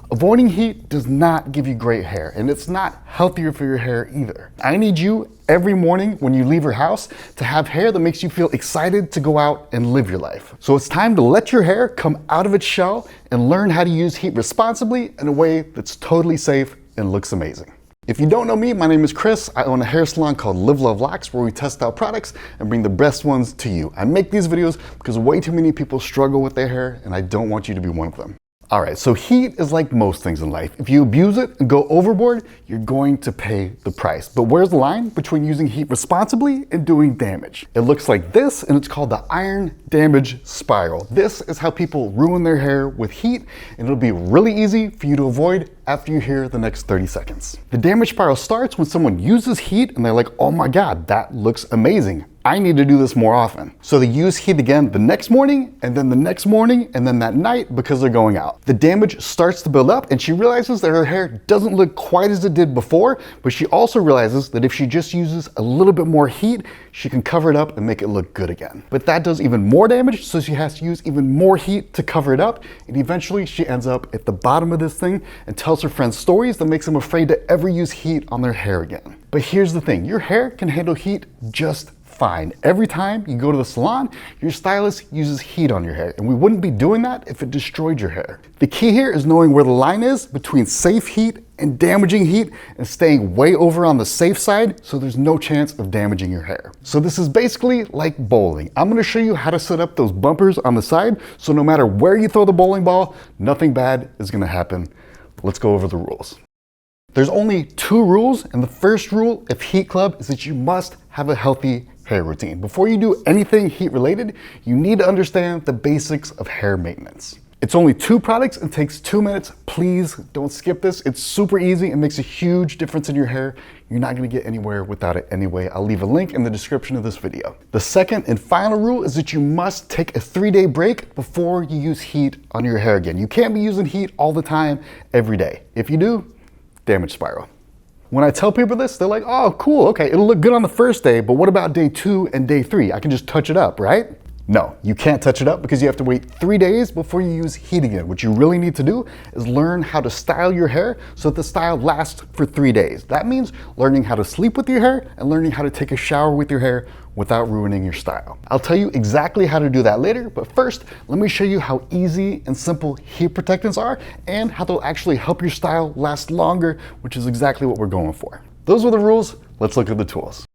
Avoiding heat does not give you great hair, and it's not healthier for your hair either. I need you every morning when you leave your house to have hair that makes you feel excited to go out and live your life. So it's time to let your hair come out of its shell and learn how to use heat responsibly in a way that's totally safe and looks amazing. If you don't know me, my name is Chris. I own a hair salon called Live Love Locks where we test out products and bring the best ones to you. I make these videos because way too many people struggle with their hair and I don't want you to be one of them. All right, so heat is like most things in life. If you abuse it and go overboard, you're going to pay the price. But where's the line between using heat responsibly and doing damage? It looks like this, and it's called the iron damage spiral. This is how people ruin their hair with heat, and it'll be really easy for you to avoid after you hear the next 30 seconds. The damage spiral starts when someone uses heat and they're like, oh my God, that looks amazing. I need to do this more often. So they use heat again the next morning, and then the next morning, and then that night because they're going out. The damage starts to build up and she realizes that her hair doesn't look quite as it did before, but she also realizes that if she just uses a little bit more heat, she can cover it up and make it look good again. But that does even more damage, so she has to use even more heat to cover it up, and eventually she ends up at the bottom of this thing and tells her friends stories that makes them afraid to ever use heat on their hair again. But here's the thing, your hair can handle heat just fine. Every time you go to the salon, your stylist uses heat on your hair, and we wouldn't be doing that if it destroyed your hair. The key here is knowing where the line is between safe heat and damaging heat and staying way over on the safe side so there's no chance of damaging your hair. So this is basically like bowling. I'm gonna show you how to set up those bumpers on the side so no matter where you throw the bowling ball, nothing bad is gonna happen. Let's go over the rules. There's only 2 rules, and the first rule of Heat Club is that you must have a healthy hair routine. Before you do anything heat related, you need to understand the basics of hair maintenance. It's only 2 products and takes 2 minutes. Please don't skip this. It's super easy and makes a huge difference in your hair. You're not gonna get anywhere without it anyway. I'll leave a link in the description of this video. The second and final rule is that you must take a 3-day break before you use heat on your hair again. You can't be using heat all the time, every day. If you do, damage spiral. When I tell people this, they're like, oh, cool, okay, it'll look good on the first day, but what about day 2 and day 3? I can just touch it up, right? No, you can't touch it up because you have to wait 3 days before you use heat again. What you really need to do is learn how to style your hair so that the style lasts for 3 days. That means learning how to sleep with your hair and learning how to take a shower with your hair without ruining your style. I'll tell you exactly how to do that later, but first, let me show you how easy and simple heat protectants are and how they'll actually help your style last longer, which is exactly what we're going for. Those are the rules. Let's look at the tools.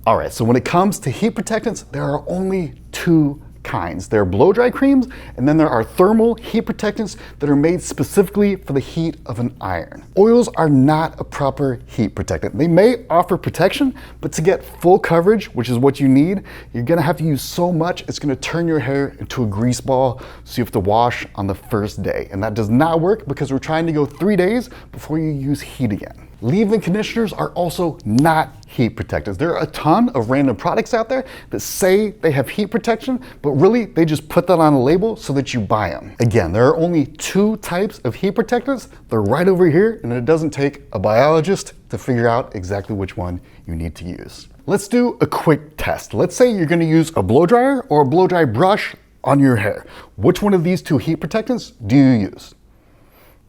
All right, so when it comes to heat protectants, there are only 2 kinds. There are blow dry creams, and then there are thermal heat protectants that are made specifically for the heat of an iron. Oils are not a proper heat protectant. They may offer protection, but to get full coverage, which is what you need, you're gonna have to use so much, it's gonna turn your hair into a grease ball, so you have to wash on the first day. And that does not work because we're trying to go 3 days before you use heat again. Leave-in conditioners are also not heat protectants. There are a ton of random products out there that say they have heat protection, but really they just put that on a label so that you buy them. Again, there are only 2 types of heat protectants. They're right over here, and it doesn't take a biologist to figure out exactly which one you need to use. Let's do a quick test. Let's say you're gonna use a blow dryer or a blow dry brush on your hair. Which one of these 2 heat protectants do you use?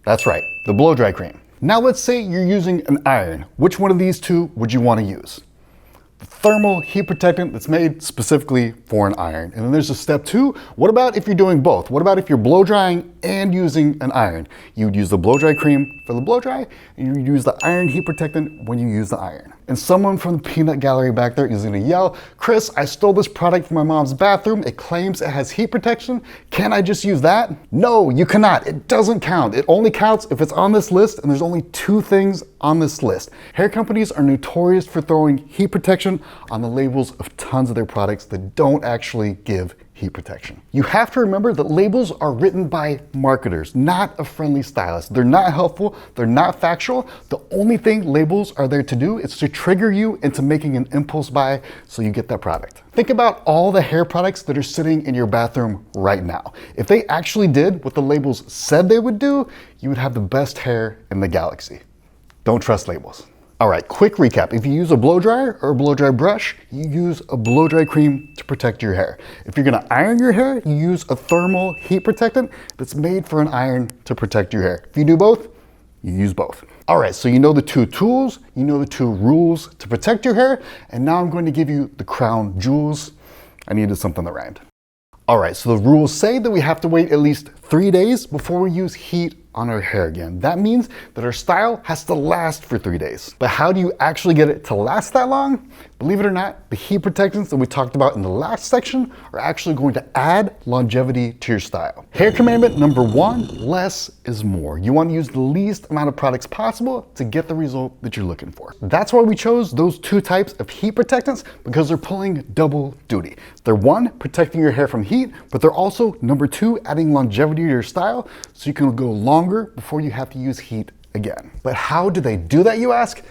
That's right, the blow dry cream. Now let's say you're using an iron. Which one of these 2 would you want to use? The thermal heat protectant that's made specifically for an iron. And then there's a step 2. What about if you're doing both? What about if you're blow drying and using an iron? You would use the blow dry cream for the blow dry, and you use the iron heat protectant when you use the iron. And someone from the peanut gallery back there is gonna yell, Chris, I stole this product from my mom's bathroom. It claims it has heat protection. Can I just use that? No, you cannot. It doesn't count. It only counts if it's on this list, and there's only 2 things on this list. Hair companies are notorious for throwing heat protection on the labels of tons of their products that don't actually give heat protection. You have to remember that labels are written by marketers, not a friendly stylist. They're not helpful, they're not factual. The only thing labels are there to do is to trigger you into making an impulse buy so you get that product. Think about all the hair products that are sitting in your bathroom right now. If they actually did what the labels said they would do, you would have the best hair in the galaxy. Don't trust labels. All right, quick recap. If you use a blow dryer or a blow dry brush, you use a blow dry cream to protect your hair. If you're gonna iron your hair, you use a thermal heat protectant that's made for an iron to protect your hair. If you do both, you use both. All right, so you know the 2 tools, you know the 2 rules to protect your hair, and now I'm going to give you the crown jewels. I needed something that rhymed. All right, so the rules say that we have to wait at least 3 days before we use heat on our hair again. That means that our style has to last for 3 days. But how do you actually get it to last that long? Believe it or not, the heat protectants that we talked about in the last section are actually going to add longevity to your style. Hair commandment number 1, less is more. You want to use the least amount of products possible to get the result that you're looking for. That's why we chose those 2 types of heat protectants, because they're pulling double duty. They're 1, protecting your hair from heat, but they're also number 2, adding longevity to your style so you can go longer before you have to use heat again. But how do they do that, you ask?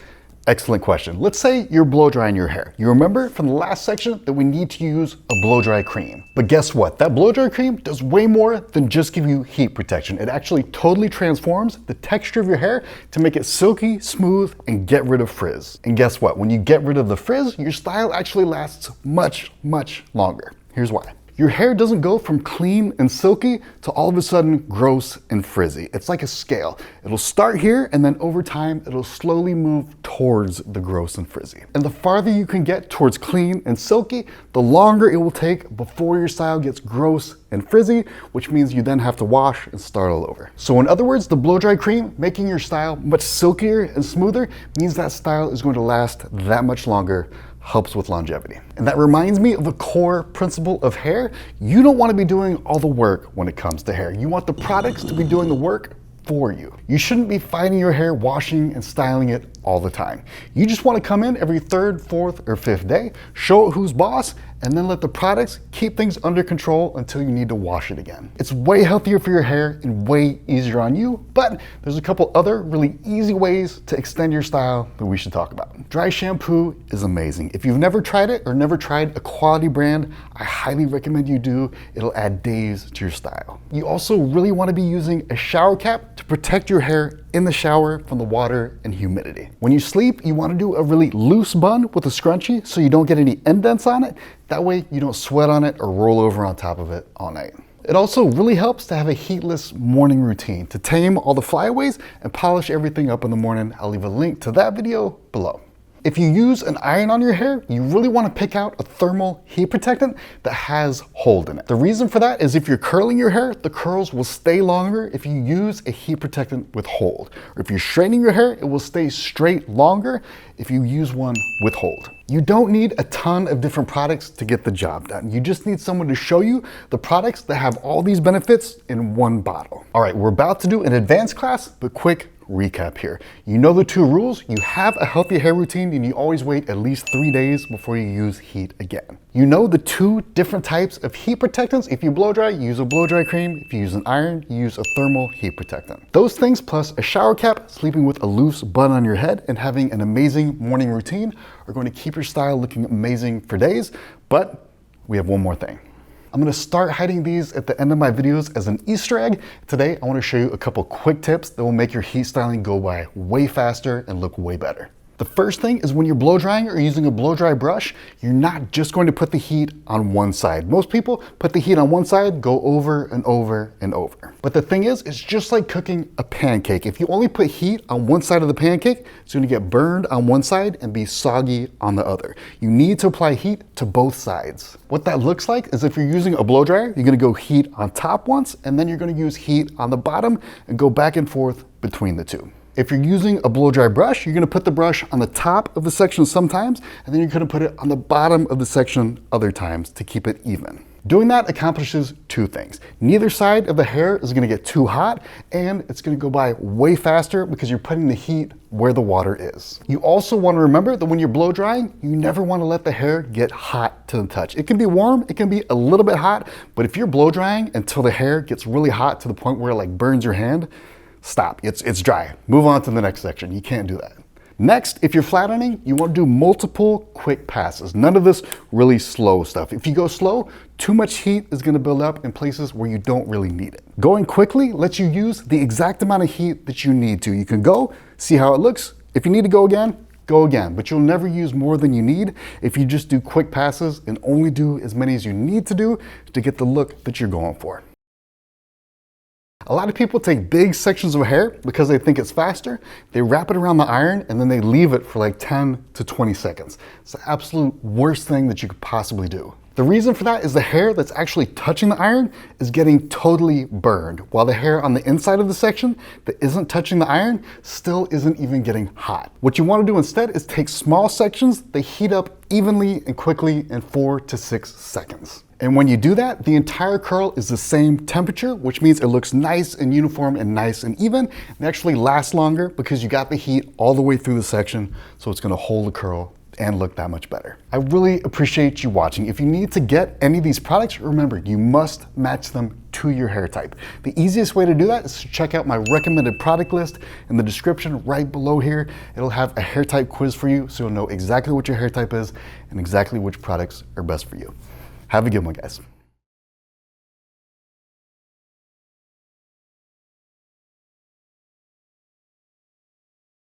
Excellent question. Let's say you're blow drying your hair. You remember from the last section that we need to use a blow dry cream. But guess what? That blow dry cream does way more than just give you heat protection. It actually totally transforms the texture of your hair to make it silky, smooth, and get rid of frizz. And guess what? When you get rid of the frizz, your style actually lasts much, much longer. Here's why. Your hair doesn't go from clean and silky to all of a sudden gross and frizzy. It's like a scale. It'll start here, and then over time, it'll slowly move towards the gross and frizzy. And the farther you can get towards clean and silky, the longer it will take before your style gets gross and frizzy, which means you then have to wash and start all over. So in other words, the blow dry cream making your style much silkier and smoother means that style is going to last that much longer, helps with longevity. And that reminds me of a core principle of hair. You don't want to be doing all the work when it comes to hair. You want the products to be doing the work for you. You shouldn't be fighting your hair, washing and styling it all the time. You just want to come in every 3rd, 4th, or 5th day, show it who's boss, and then let the products keep things under control until you need to wash it again. It's way healthier for your hair and way easier on you, but there's a couple other really easy ways to extend your style that we should talk about. Dry shampoo is amazing. If you've never tried it or never tried a quality brand, I highly recommend you do. It'll add days to your style. You also really want to be using a shower cap to protect your hair in the shower from the water and humidity. When you sleep, you want to do a really loose bun with a scrunchie so you don't get any indents on it. That way you don't sweat on it or roll over on top of it all night. It also really helps to have a heatless morning routine to tame all the flyaways and polish everything up in the morning. I'll leave a link to that video below. If you use an iron on your hair, you really want to pick out a thermal heat protectant that has hold in it. The reason for that is if you're curling your hair, the curls will stay longer if you use a heat protectant with hold. Or if you're straightening your hair, it will stay straight longer if you use one with hold. You don't need a ton of different products to get the job done. You just need someone to show you the products that have all these benefits in one bottle. All right, we're about to do an advanced class, but quick recap here. You know the 2 rules. You have a healthy hair routine and you always wait at least 3 days before you use heat again. You know the 2 different types of heat protectants. If you blow dry, you use a blow dry cream. If you use an iron, you use a thermal heat protectant. Those things plus a shower cap, sleeping with a loose bun on your head, and having an amazing morning routine are going to keep your style looking amazing for days. But we have one more thing. I'm gonna start hiding these at the end of my videos as an Easter egg. Today, I wanna show you a couple quick tips that will make your heat styling go by way faster and look way better. The first thing is when you're blow drying or using a blow dry brush, you're not just going to put the heat on one side. Most people put the heat on one side, go over and over and over. But the thing is, it's just like cooking a pancake. If you only put heat on one side of the pancake, it's going to get burned on one side and be soggy on the other. You need to apply heat to both sides. What that looks like is if you're using a blow dryer, you're going to go heat on top once, and then you're going to use heat on the bottom and go back and forth between the 2. If you're using a blow dry brush, you're gonna put the brush on the top of the section sometimes, and then you're gonna put it on the bottom of the section other times to keep it even. Doing that accomplishes 2 things. Neither side of the hair is gonna get too hot, and it's gonna go by way faster because you're putting the heat where the water is. You also wanna remember that when you're blow drying, you never wanna let the hair get hot to the touch. It can be warm, it can be a little bit hot, but if you're blow drying until the hair gets really hot to the point where it like burns your hand, stop, it's dry. Move on to the next section. You can't do that. Next, if you're flat ironing, you want to do multiple quick passes. None of this really slow stuff. If you go slow, too much heat is going to build up in places where you don't really need it. Going quickly lets you use the exact amount of heat that you need to. You can go, see how it looks. If you need to go again, go again, but you'll never use more than you need if you just do quick passes and only do as many as you need to do to get the look that you're going for. A lot of people take big sections of hair because they think it's faster. They wrap it around the iron and then they leave it for like 10 to 20 seconds. It's the absolute worst thing that you could possibly do. The reason for that is the hair that's actually touching the iron is getting totally burned, while the hair on the inside of the section that isn't touching the iron still isn't even getting hot. What you want to do instead is take small sections, they heat up evenly and quickly in 4 to 6 seconds. And when you do that, the entire curl is the same temperature, which means it looks nice and uniform and nice and even, and actually lasts longer because you got the heat all the way through the section, so it's gonna hold the curl and look that much better. I really appreciate you watching. If you need to get any of these products, remember, you must match them to your hair type. The easiest way to do that is to check out my recommended product list in the description right below here. It'll have a hair type quiz for you, so you'll know exactly what your hair type is and exactly which products are best for you. Have a good one, guys.